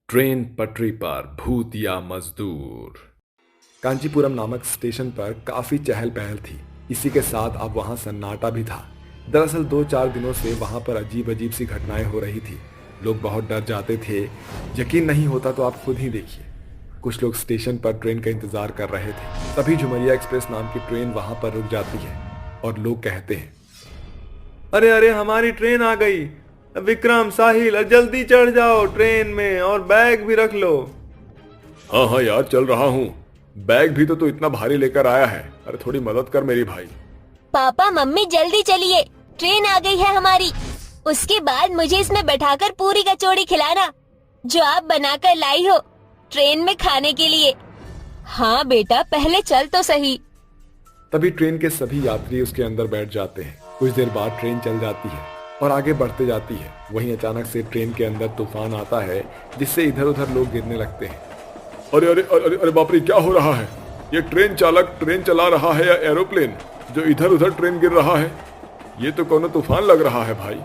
Train पटरी पर भूत या मजदूर। कांचीपुरम नामक स्टेशन पर काफी चहल पहल थी। इसी के साथ अब वहां सन्नाटा भी था। दरअसल 2-4 दिनों से वहां पर अजीब अजीब सी घटनाएं हो रही थी। लोग बहुत डर जाते थे। यकीन नहीं होता तो आप खुद ही देखिए। कुछ लोग स्टेशन पर ट्रेन का इंतजार कर रहे थे। तभी झुमरिया एक्सप्रेस नाम की ट्रेन वहां पर रुक जाती है और लोग कहते हैं, अरे अरे हमारी ट्रेन आ गई। विक्रम, साहिल, जल्दी चढ़ जाओ ट्रेन में और बैग भी रख लो। हाँ हाँ यार, चल रहा हूँ। बैग भी तो तू इतना भारी लेकर आया है। अरे थोड़ी मदद कर मेरी भाई। पापा मम्मी जल्दी चलिए, ट्रेन आ गई है हमारी। उसके बाद मुझे इसमें बैठाकर पूरी कचौड़ी खिलाना जो आप बनाकर लाई हो ट्रेन में खाने के लिए। हाँ बेटा, पहले चल तो सही। तभी ट्रेन के सभी यात्री उसके अंदर बैठ जाते हैं। कुछ देर बाद ट्रेन चल जाती है और आगे बढ़ते जाती है। वहीं अचानक से ट्रेन के अंदर तूफान आता है जिससे इधर उधर लोग गिरने लगते हैं। अरे अरे अरे अरे बाप रे, क्या हो रहा है? ये ट्रेन चालक ट्रेन चला रहा है या एरोप्लेन जो इधर उधर ट्रेन गिर रहा है? ये तो कोनो तूफान लग रहा है भाई।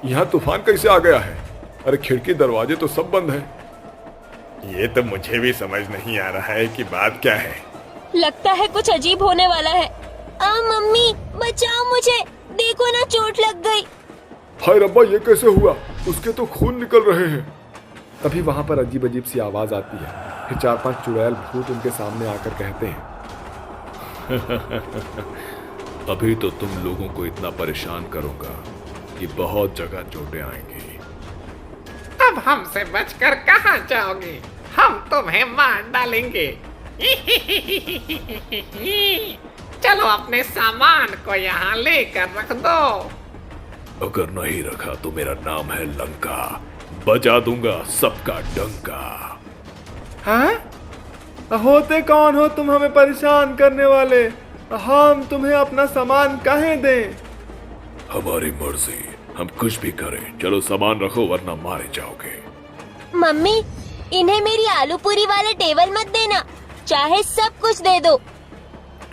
यहाँ तूफान कैसे आ गया है? अरे खिड़की दरवाजे तो सब बंद है। ये तो मुझे भी समझ नहीं आ रहा है कि बात क्या है। लगता है कुछ अजीब होने वाला है। मम्मी बचाओ मुझे, देखो ना चोट लग गई। हाय रब्बा, ये कैसे हुआ? उसके तो खून निकल रहे हैं। तभी वहां पर अजीब अजीब सी आवाज आती है। फिर 4-5 चुड़ैल भूत उनके सामने आकर कहते हैं, अभी तो तुम लोगों को इतना परेशान करूंगा कि बहुत जगह चोटें आएंगी। अब हमसे बचकर कहाँ जाओगे? हम तुम्हें मार डालेंगे। चलो अपने सामान को यहाँ लेकर रख दो। अगर नहीं रखा तो मेरा नाम है लंका। बजा दूंगा सबका डंका। हाँ? होते कौन हो तुम हमें परेशान करने वाले? हम तुम्हें अपना सामान काहे दें? हमारी मर्जी, हम कुछ भी करें। चलो सामान रखो वरना मारे जाओगे। मम्मी, इन्हें मेरी आलू पूरी वाला टेबल मत देना, चाहे सब कुछ दे दो।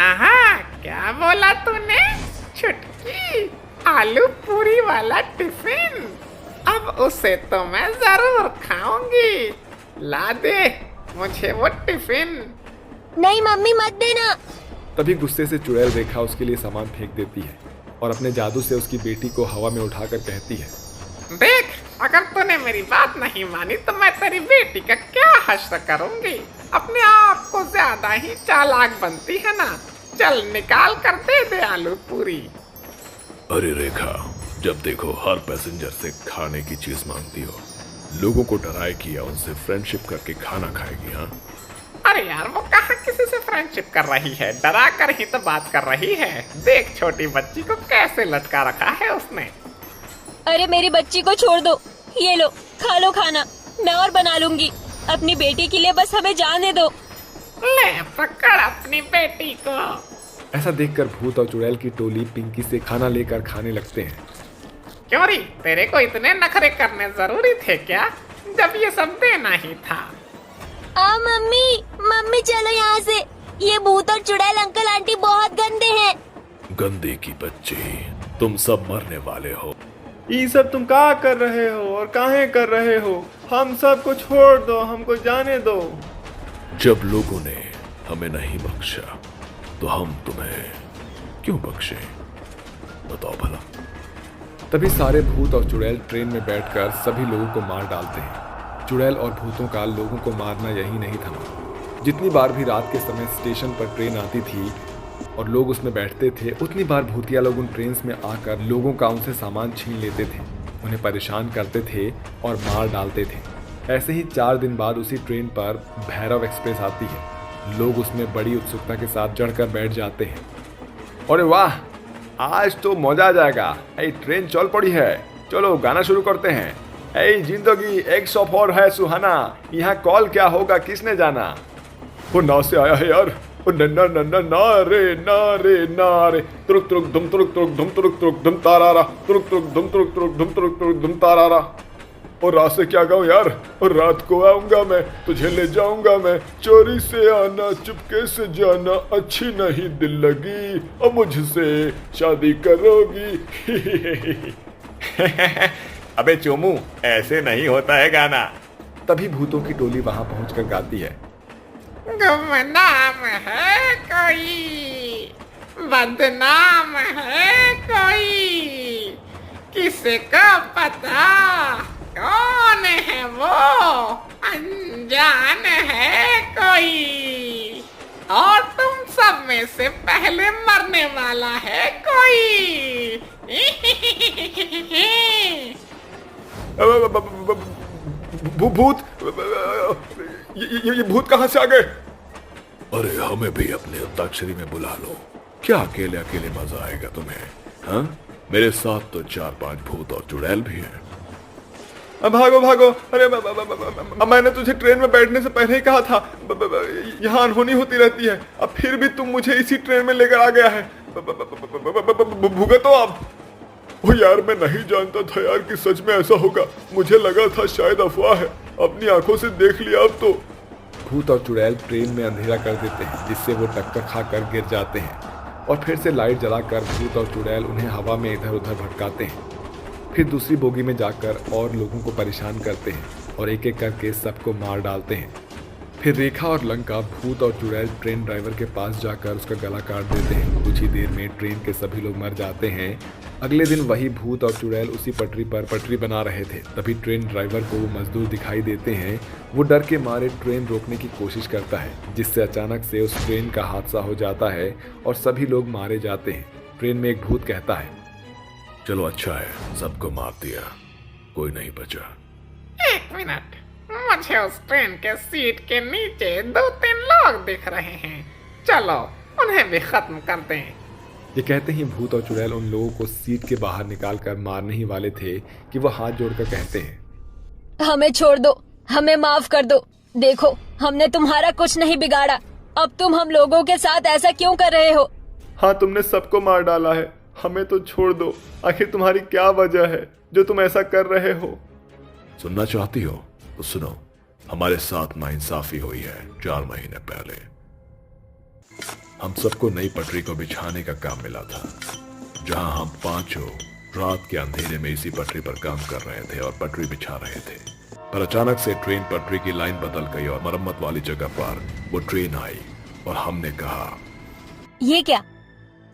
आहा, क्या बोला तूने? छुटकी, आलू पूरी वाला टिफिन? अब उसे तो मैं जरूर खाऊंगी। ला दे मुझे वो टिफिन। नहीं मम्मी, मत देना। तभी गुस्से से चुड़ैल रेखा उसके लिए सामान फेंक देती है और अपने जादू से उसकी बेटी को हवा में उठाकर कहती है, देख, अगर तूने मेरी बात नहीं मानी तो मैं तेरी बेटी का क्या हश्र करूंगी। अपने आप को ज्यादा ही चालाक बनती है ना। चल निकाल कर दे दे आलू पूरी। अरे रेखा, जब देखो हर पैसेंजर से खाने की चीज मांगती हो। लोगों को डराए किया उनसे फ्रेंडशिप करके खाना खाएगी। हाँ, अरे यार, वो कहाँ किसी से फ्रेंडशिप कर रही है? डरा कर ही तो बात कर रही है। देख छोटी बच्ची को कैसे लटका रखा है उसने। अरे मेरी बच्ची को छोड़ दो, ये लो खा लो खाना, मैं और बना लूंगी। अपनी बेटी के लिए बस हमें जाने दो। ले पकड़ अपनी बेटी को। ऐसा देखकर भूत और चुड़ैल की टोली पिंकी से खाना लेकर खाने लगते हैं। क्यों री, तेरे को इतने नखरे करने जरूरी थे क्या, जब ये सब देना ही था? मम्मी मम्मी चलो यहाँ से। ये भूत और चुड़ैल अंकल आंटी बहुत गंदे हैं। गंदे की बच्ची, तुम सब मरने वाले हो। ये सब तुम क्या कर रहे हो और काहे कर रहे हो? हम सब को छोड़ दो, हमको जाने दो। जब लोगों ने हमें नहीं बख्शा तो हम तुम्हें क्यों बख्शे? बताओ भला। तभी सारे भूत और चुड़ैल ट्रेन में बैठकर सभी लोगों को मार डालते हैं। चुड़ैल और भूतों का लोगों को मारना यही नहीं थमा। जितनी बार भी रात के समय स्टेशन पर ट्रेन आती थी और लोग उसमें बैठते थे, उतनी बार भूतिया लोग उन ट्रेन में आकर लोगों का उनसे सामान छीन लेते थे, उन्हें परेशान करते थे और मार डालते थे। ऐसे ही 4 दिन बाद उसी ट्रेन पर भैरव एक्सप्रेस आती है। लोग उसमें बड़ी उत्सुकता के साथ चढ़कर बैठ जाते हैं। अरे वाह, आज तो मजा आ जाएगा। ट्रेन चल पड़ी है, चलो गाना शुरू करते हैं। जिंदगी एक सफर है सुहाना, यहाँ कॉल क्या होगा किसने जाना। वो ना से आया है यार। वो नन्ना नन्ना नारे नारे नारे, तुरुक तुरुक धुम तुरुक तुरुक धुम तुरुक तुरुक धुम तारारा, तुरुक तुरुक धुम तुरुक तुरुक धुम तुरुक तुरुक धुम तारारा। और रात से क्या गाऊं यार? और रात को आऊंगा मैं, तुझे ले जाऊंगा मैं। चोरी से आना चुपके से जाना, अच्छी नहीं दिल लगी, अब मुझसे शादी करोगी। अबे चोमू, ऐसे नहीं होता है गाना। तभी भूतों की टोली वहां पहुंचकर गाती है, गुमनाम है कोई, बदनाम है कोई, किसी को पता कौन है वो, अनजान है कोई, और तुम सब में से पहले मरने वाला है कोई। भूत, ये भूत कहां से आ गए? अरे हमें भी अपने अंताक्षरी में बुला लो, क्या अकेले अकेले मजा आएगा तुम्हें? हाँ, मेरे साथ तो 4-5 भूत और चुड़ैल भी हैं। भागो भागो, अरे मैंने तुझे ट्रेन में बैठने से पहले ही कहा था, यहाँ अनहोनी होती रहती है, अब फिर भी तुम मुझे इसी ट्रेन में लेकर आ गया है, भुगतो अब। ओ यार, मैं नहीं जानता था यार कि सच में ऐसा होगा, मुझे लगा था शायद अफवाह है, अपनी आंखों से देख लिया अब तो। भूत और चुड़ैल ट्रेन में अंधेरा कर देते हैं, जिससे वो टक्कर खाकर गिर जाते हैं, और फिर से लाइट जलाकर भूत और चुड़ैल उन्हें हवा में इधर उधर भटकाते हैं। फिर दूसरी बोगी में जाकर और लोगों को परेशान करते हैं और एक एक करके सबको मार डालते हैं। फिर रेखा और लंका भूत और चुड़ैल ट्रेन ड्राइवर के पास जाकर उसका गला काट देते हैं। कुछ ही देर में ट्रेन के सभी लोग मर जाते हैं। अगले दिन वही भूत और चुड़ैल उसी पटरी पर पटरी बना रहे थे, तभी ट्रेन ड्राइवर को वो मजदूर दिखाई देते हैं। वो डर के मारे ट्रेन रोकने की कोशिश करता है, जिससे अचानक से उस ट्रेन का हादसा हो जाता है और सभी लोग मारे जाते हैं। ट्रेन में एक भूत कहता है, चलो अच्छा है, सबको मार दिया, कोई नहीं बचा। एक मिनट, मुझे उस ट्रेन के सीट के नीचे 2-3 लोग दिख रहे हैं, चलो उन्हें भी खत्म करते हैं। ये कहते ही भूत और चुड़ैल उन लोगों को सीट के बाहर निकाल कर मारने ही वाले थे कि वो हाथ जोड़कर कहते हैं, हमें छोड़ दो, हमें माफ कर दो, देखो हमने तुम्हारा कुछ नहीं बिगाड़ा, अब तुम हम लोगों के साथ ऐसा क्यों कर रहे हो? हाँ, तुमने सबको मार डाला है, हमें तो छोड़ दो, आखिर तुम्हारी क्या वजह है जो तुम ऐसा कर रहे हो? सुनना चाहती हो तो सुनो, हमारे साथ नाइंसाफी हुई है 4 महीने पहले। हम सबको नई पटरी को बिछाने का काम मिला था, जहां हम पांचों रात के अंधेरे में इसी पटरी पर काम कर रहे थे और पटरी बिछा रहे थे। पर अचानक से ट्रेन पटरी की लाइन बदल गई और मरम्मत वाली जगह पर वो ट्रेन आई और हमने कहा, ये क्या?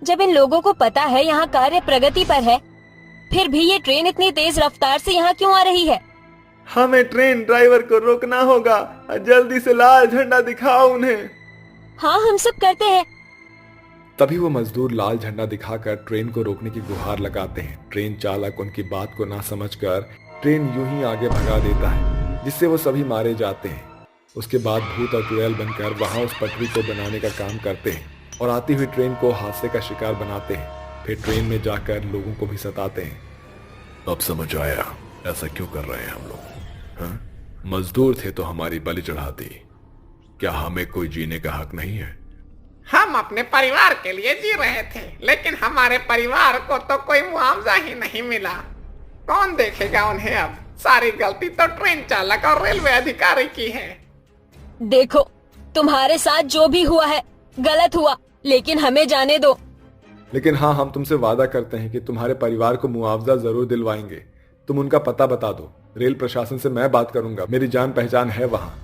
जब इन लोगों को पता है यहाँ कार्य प्रगति पर है, फिर भी ये ट्रेन इतनी तेज रफ्तार से यहाँ क्यों आ रही है? हमें ट्रेन ड्राइवर को रोकना होगा, जल्दी से लाल झंडा दिखाओ उन्हें। हाँ, हम सब करते हैं। तभी वो मजदूर लाल झंडा दिखाकर ट्रेन को रोकने की गुहार लगाते हैं। ट्रेन चालक उनकी बात को ना समझकर ट्रेन यूं ही आगे भगा देता है, जिससे वो सभी मारे जाते हैं। उसके बाद भूत और चुड़ैल बनकर वहां उस पटरी को बनाने का काम करते हैं और आती हुई ट्रेन को हादसे का शिकार बनाते हैं। फिर ट्रेन में जाकर लोगों को भी सताते हैं। अब समझ आया ऐसा क्यों कर रहे हैं हम लोग? हाँ? मजदूर थे तो हमारी बलि चढ़ा दी, क्या हमें कोई जीने का हक नहीं है? हम अपने परिवार के लिए जी रहे थे, लेकिन हमारे परिवार को तो कोई मुआवजा ही नहीं मिला। कौन देखेगा उन्हें अब? सारी गलती तो ट्रेन चालक और रेलवे अधिकारी की है। देखो, तुम्हारे साथ जो भी हुआ है गलत हुआ, लेकिन हमें जाने दो। लेकिन हाँ, हम तुमसे वादा करते हैं कि तुम्हारे परिवार को मुआवजा जरूर दिलवाएंगे। तुम उनका पता बता दो, रेल प्रशासन से मैं बात करूंगा, मेरी जान पहचान है वहाँ।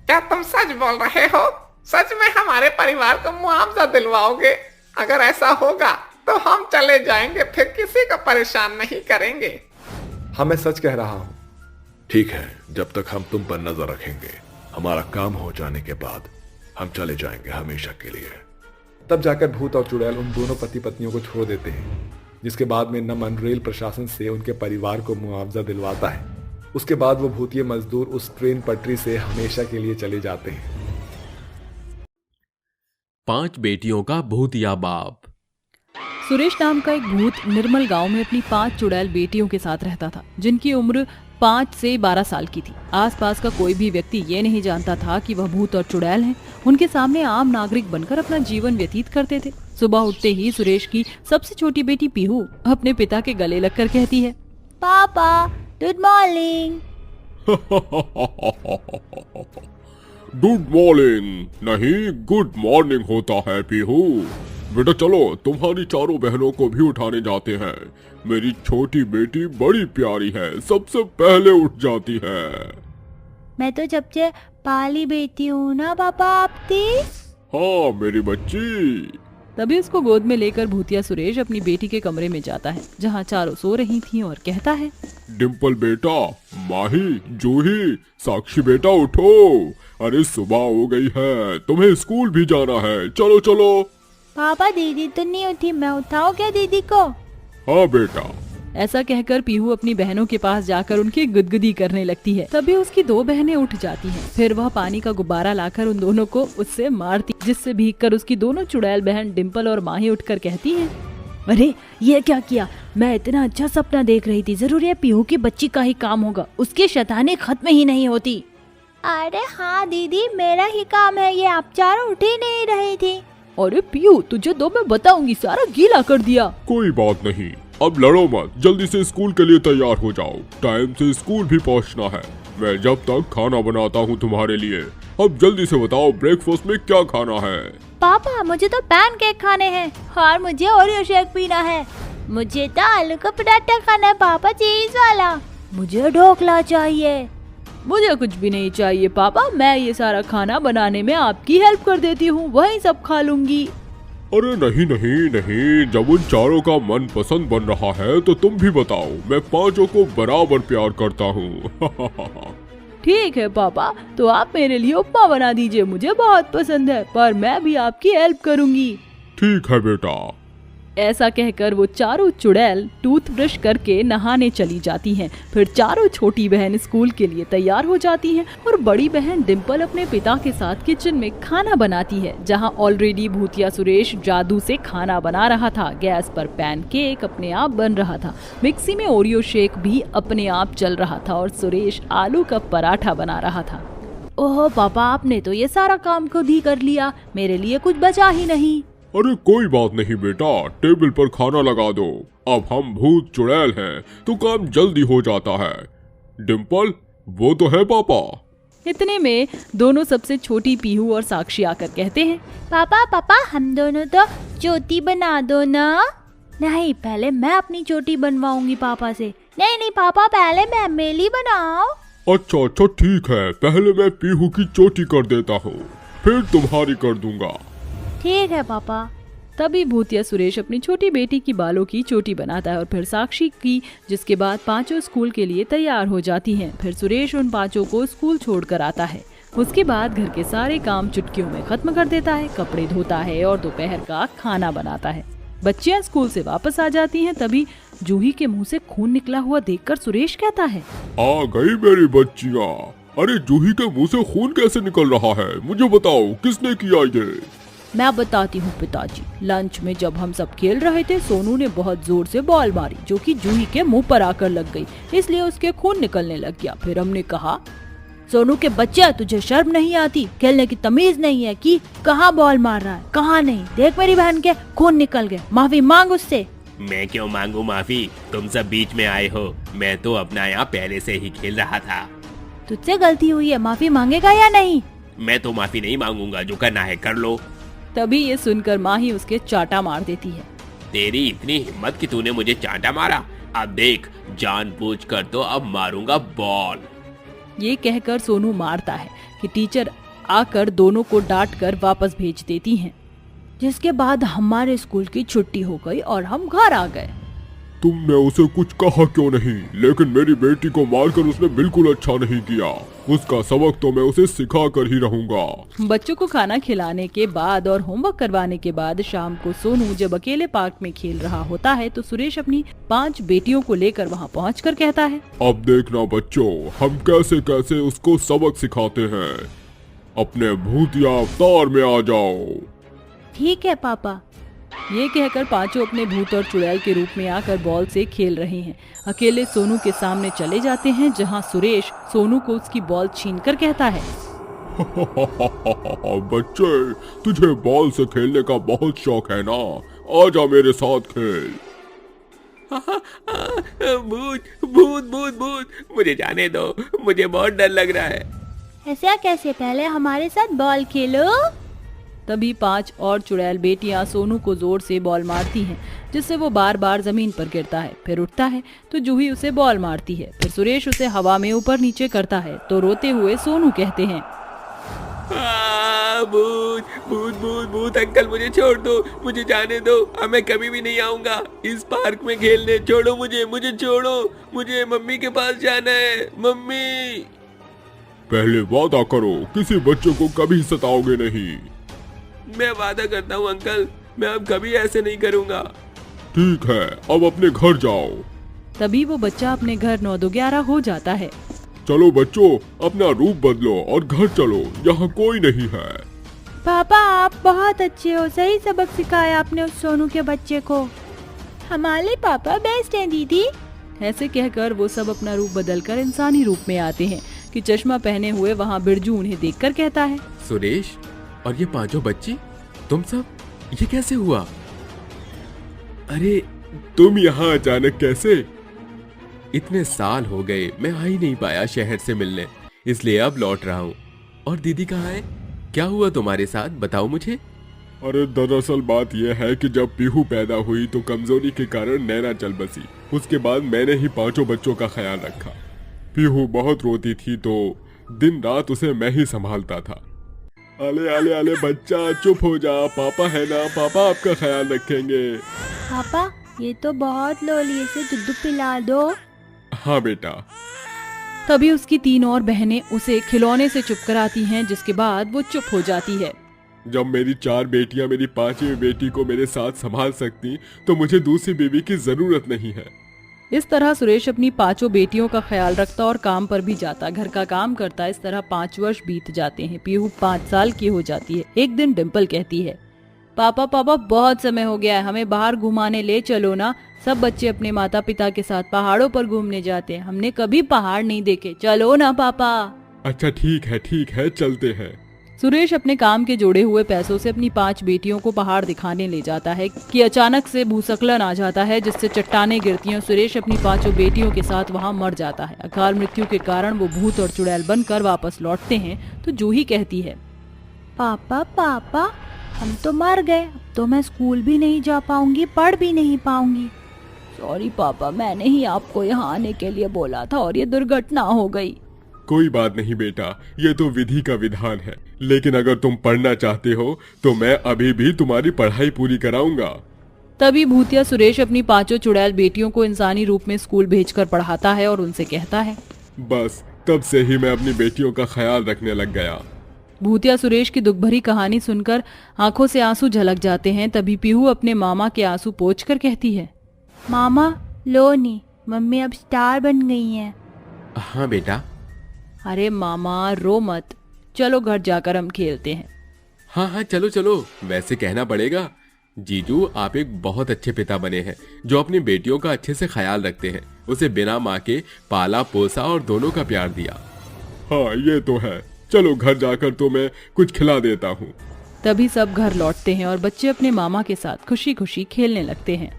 क्या तुम सच बोल रहे हो? सच में हमारे परिवार को मुआवजा दिलवाओगे? अगर ऐसा होगा तो हम चले जाएंगे, फिर किसी को परेशान नहीं करेंगे। हाँ, मैं सच कह रहा हूँ। ठीक है, जब तक हम तुम पर नजर रखेंगे, हमारा काम हो जाने के बाद हम चले जाएंगे हमेशा के लिए। तब जाकर भूत और चुड़ैल उन दोनों पति पत्नियों को छोड़ देते हैं, जिसके बाद में नमन रेल प्रशासन से उनके परिवार को मुआवजा दिलवाता है। उसके बाद वो भूतिए मजदूर उस ट्रेन पटरी से हमेशा के लिए चले जाते हैं। 5 बेटियों का भूतिया बाप। सुरेश नाम का एक भूत निर्मल गांव में अपनी 5 चुड़ैल बेटियों के साथ रहता था, जिनकी उम्र 5 से 12 साल की थी। आसपास का कोई भी व्यक्ति ये नहीं जानता था कि वह भूत और चुड़ैल हैं। उनके सामने आम नागरिक बनकर अपना जीवन व्यतीत करते थे। सुबह उठते ही सुरेश की सबसे छोटी बेटी पीहू अपने पिता के गले लगकर कहती है, पापा गुड मॉर्निंग। गुड मॉर्निंग नहीं, गुड मॉर्निंग होता है पीहू। बेटा चलो, तुम्हारी चारों बहनों को भी उठाने जाते हैं। मेरी छोटी बेटी बड़ी प्यारी है, सबसे पहले उठ जाती है। मैं तो सबसे पाली बेटी हूँ ना पापा आपकी। हाँ मेरी बच्ची। तभी उसको गोद में लेकर भूतिया सुरेश अपनी बेटी के कमरे में जाता है जहाँ चारों सो रही थीं और कहता है, डिम्पल बेटा, माही, जूही, साक्षी बेटा उठो। अरे सुबह हो गई है, तुम्हें स्कूल भी जाना है, चलो चलो। पापा दीदी तो नहीं उठी, मैं उठाऊं क्या दीदी को? हाँ बेटा। ऐसा कहकर पीहू अपनी बहनों के पास जाकर उनकी गुदगुदी करने लगती है। तभी उसकी दो बहनें उठ जाती हैं। फिर वह पानी का गुब्बारा लाकर उन दोनों को उससे मारती, जिससे भीगकर उसकी दोनों चुड़ैल बहन डिम्पल और माही उठकर कहती हैं, अरे ये क्या किया? मैं इतना अच्छा सपना देख रही थी, जरूर ये पीहू की बच्ची का ही काम होगा, उसकी शैतानी खत्म ही नहीं होती। अरे हाँ दीदी, मेरा ही काम है ये, आप चारों उठ ही नहीं रही थी। अरे पीहू, तुझे तो मैं बताऊंगी, सारा गीला कर दिया। कोई बात नहीं, अब लड़ो मत, जल्दी से स्कूल के लिए तैयार हो जाओ, टाइम से स्कूल भी पहुंचना है। मैं जब तक खाना बनाता हूं तुम्हारे लिए। अब जल्दी से बताओ ब्रेकफास्ट में क्या खाना है? पापा मुझे तो पैनकेक खाने हैं और मुझे ओरियो शेक पीना है। मुझे तो आलू का पराठा खाना है पापा, चीज वाला। मुझे ढोकला चाहिए। मुझे कुछ भी नहीं चाहिए पापा, मैं ये सारा खाना बनाने में आपकी हेल्प कर देती हूँ, वही सब खा लूंगी। अरे नहीं नहीं नहीं, जब उन चारों का मन पसंद बन रहा है तो तुम भी बताओ, मैं पांचों को बराबर प्यार करता हूँ। ठीक है पापा, तो आप मेरे लिए उपमा बना दीजिए, मुझे बहुत पसंद है, पर मैं भी आपकी हेल्प करूँगी। ठीक है बेटा। ऐसा कहकर वो चारों चुड़ैल टूथब्रश करके नहाने चली जाती हैं। फिर चारों छोटी बहन स्कूल के लिए तैयार हो जाती हैं और बड़ी बहन डिम्पल अपने पिता के साथ किचन में खाना बनाती है, जहां ऑलरेडी भूतिया सुरेश जादू से खाना बना रहा था। गैस पर पैनकेक अपने आप बन रहा था, मिक्सी में ओरियो शेक भी अपने आप चल रहा था और सुरेश आलू का पराठा बना रहा था। ओह पापा, आपने तो ये सारा काम खुद ही कर लिया, मेरे लिए कुछ बचा ही नहीं। अरे कोई बात नहीं बेटा, टेबल पर खाना लगा दो, अब हम भूत चुड़ैल हैं तो काम जल्दी हो जाता है। डिम्पल, वो तो है पापा। इतने में दोनों सबसे छोटी पीहू और साक्षी आकर कहते हैं, पापा पापा हम दोनों तो चोटी बना दो ना। नहीं, पहले मैं अपनी चोटी बनवाऊंगी पापा से। नहीं नहीं पापा, पहले मैं मेरी बनाओ। अच्छा अच्छा ठीक है, पहले मैं पीहू की चोटी कर देता हूँ, फिर तुम्हारी कर दूंगा। ठीक है पापा। तभी भूतिया सुरेश अपनी छोटी बेटी की बालों की चोटी बनाता है और फिर साक्षी की, जिसके बाद पांचों स्कूल के लिए तैयार हो जाती हैं। फिर सुरेश उन पांचों को स्कूल छोड़कर आता है। उसके बाद घर के सारे काम चुटकियों में खत्म कर देता है, कपड़े धोता है और दोपहर का खाना बनाता है। बच्चियां स्कूल से वापस आ जाती हैं। तभी जूही के मुंह से खून निकला हुआ देखकर सुरेश कहता है, आ गई मेरी बच्चियां। अरे जूही के मुंह से खून कैसे निकल रहा है, मुझे बताओ किसने किया ये? मैं बताती हूँ पिताजी। लंच में जब हम सब खेल रहे थे, सोनू ने बहुत जोर से बॉल मारी जो कि जूही के मुंह पर आकर लग गई, इसलिए उसके खून निकलने लग गया। फिर हमने कहा, सोनू के बच्चा, तुझे शर्म नहीं आती? खेलने की तमीज नहीं है कि कहाँ बॉल मार रहा है, कहाँ नहीं? देख मेरी बहन के खून निकल गए, माफी मांग उससे। मैं क्यों मांगू माफी, तुम सब बीच में आए हो, मैं तो अपना यहाँ पहले से ही खेल रहा था। तुझसे गलती हुई है, माफी मांगेगा या नहीं? मैं तो माफी नहीं मांगूंगा, जो करना है कर लो। तभी ये सुनकर माँ ही उसके चाटा मार देती है। तेरी इतनी हिम्मत कि तूने मुझे चांटा मारा, अब देख जानबूझकर तो अब मारूंगा बॉल। ये कहकर सोनू मारता है कि टीचर आकर दोनों को डांट कर वापस भेज देती हैं। जिसके बाद हमारे स्कूल की छुट्टी हो गई और हम घर आ गए। तुमने उसे कुछ कहा क्यों नहीं? लेकिन मेरी बेटी को मारकर उसने बिल्कुल अच्छा नहीं किया, उसका सबक तो मैं उसे सिखा कर ही रहूंगा। बच्चों को खाना खिलाने के बाद और होमवर्क करवाने के बाद शाम को सोनू जब अकेले पार्क में खेल रहा होता है तो सुरेश अपनी 5 बेटियों को लेकर वहाँ पहुँचकर कहता है, अब देखना बच्चों, हम कैसे कैसे उसको सबक सिखाते हैं। अपने भूतिया अवतार में आ जाओ। ठीक है पापा। ये कहकर पांचों अपने भूत और चुड़ैल के रूप में आकर बॉल से खेल रहे हैं। अकेले सोनू के सामने चले जाते हैं, जहां सुरेश सोनू को उसकी बॉल छीनकर कहता है, बच्चे, तुझे बॉल से खेलने का बहुत शौक है ना, आजा मेरे साथ खेल। भूत भूत भूत भूत, मुझे जाने दो, मुझे बहुत डर लग रहा है। ऐसा कैसे? पहले हमारे साथ बॉल खेलो। तभी 5 और चुड़ैल बेटियां सोनू को जोर से बॉल मारती हैं, जिससे वो बार बार जमीन पर गिरता है। फिर उठता है तो जूही उसे बॉल मारती है। फिर सुरेश उसे हवा में ऊपर नीचे करता है तो रोते हुए सोनू कहते हैं, भूत भूत भूत भूत अंकल, मुझे छोड़ दो, मुझे जाने दो, अब मैं कभी भी नहीं आऊंगा इस पार्क में खेलने। छोड़ो मुझे छोड़ो, मुझे मम्मी के पास जाना है। मम्मी, पहले वादा करो किसी बच्चे को कभी सताओगे नहीं। मैं वादा करता हूँ अंकल, मैं अब कभी ऐसे नहीं करूँगा। ठीक है, अब अपने घर जाओ। तभी वो बच्चा अपने घर 9-11 हो जाता है। चलो बच्चों, अपना रूप बदलो और घर चलो, यहाँ कोई नहीं है। पापा आप बहुत अच्छे हो, सही सबक सिखाया आपने उस सोनू के बच्चे को। हमारे पापा बेस्ट हैं दीदी। ऐसे कहकर वो सब अपना रूप बदलकर इंसानी रूप में आते हैं कि चश्मा पहने हुए वहाँ बिरजू उन्हें देखकर कहता है, सुरेश और ये 5 बच्ची, तुम सब ये कैसे हुआ? अरे तुम यहाँ अचानक कैसे? इतने साल हो गए मैं आ ही नहीं पाया शहर से मिलने, इसलिए अब लौट रहा हूँ। और दीदी कहाँ है? क्या हुआ तुम्हारे साथ, बताओ मुझे। अरे दरअसल बात यह है कि जब पीहू पैदा हुई तो कमजोरी के कारण नैना चल बसी। उसके बाद मैंने ही 5 बच्चों का ख्याल रखा। पीहू बहुत रोती थी तो दिन रात उसे मैं ही संभालता था। अले अले अले बच्चा चुप हो जा, पापा है ना, पापा आपका ख्याल रखेंगे। पापा ये तो बहुत लोली है, इसे दूध पिला दो। हाँ बेटा। तभी उसकी 3 और बहनें उसे खिलौने से चुप कराती हैं, जिसके बाद वो चुप हो जाती है। जब मेरी 4 बेटियां मेरी 5वीं बेटी को मेरे साथ संभाल सकती तो मुझे दूसरी बीवी की जरूरत नहीं है। इस तरह सुरेश अपनी 5 बेटियों का ख्याल रखता और काम पर भी जाता, घर का काम करता। इस तरह 5 वर्ष बीत जाते हैं। पीहू 5 साल की हो जाती है। एक दिन डिम्पल कहती है, पापा बहुत समय हो गया है, हमें बाहर घुमाने ले चलो ना। सब बच्चे अपने माता पिता के साथ पहाड़ों पर घूमने जाते हैं, हमने कभी पहाड़ नहीं देखे, चलो ना पापा। अच्छा ठीक है चलते हैं। सुरेश अपने काम के जोड़े हुए पैसों से अपनी 5 बेटियों को पहाड़ दिखाने ले जाता है कि अचानक से भूस्खलन आ जाता है, जिससे चट्टानें गिरती हैं। सुरेश अपनी 5 बेटियों के साथ वहां मर जाता है। अकाल मृत्यु के कारण वो भूत और चुड़ैल बनकर वापस लौटते हैं तो जूही कहती है, पापा हम तो मर गए, अब तो मैं स्कूल भी नहीं जा पाऊंगी, पढ़ भी नहीं पाऊंगी। सॉरी पापा, मैंने ही आपको यहाँ आने के लिए बोला था और ये दुर्घटना हो गई। कोई बात नहीं बेटा, ये तो विधि का विधान है, लेकिन अगर तुम पढ़ना चाहते हो तो मैं अभी भी तुम्हारी पढ़ाई पूरी कराऊंगा। तभी भूतिया सुरेश अपनी 5 चुड़ैल बेटियों को इंसानी रूप में स्कूल भेजकर पढ़ाता है और उनसे कहता है, बस तब से ही मैं अपनी बेटियों का ख्याल रखने लग गया। भूतिया सुरेश की दुख भरी कहानी सुनकर आंखों से आंसू झलक जाते हैं। तभी पीहू अपने मामा के आंसू पोंछकर कहती है, मामा लो नी, मम्मी अब स्टार बन गई हैं। हाँ बेटा। अरे मामा रो मत, चलो घर जाकर हम खेलते हैं। हाँ चलो, वैसे कहना पड़ेगा जीजू, आप एक बहुत अच्छे पिता बने हैं जो अपनी बेटियों का अच्छे से ख्याल रखते हैं, उसे बिना माँ के पाला पोसा और दोनों का प्यार दिया। हाँ ये तो है, चलो घर जाकर तो मैं कुछ खिला देता हूँ। तभी सब घर लौटते हैं और बच्चे अपने मामा के साथ खुशी खुशी खेलने लगते हैं।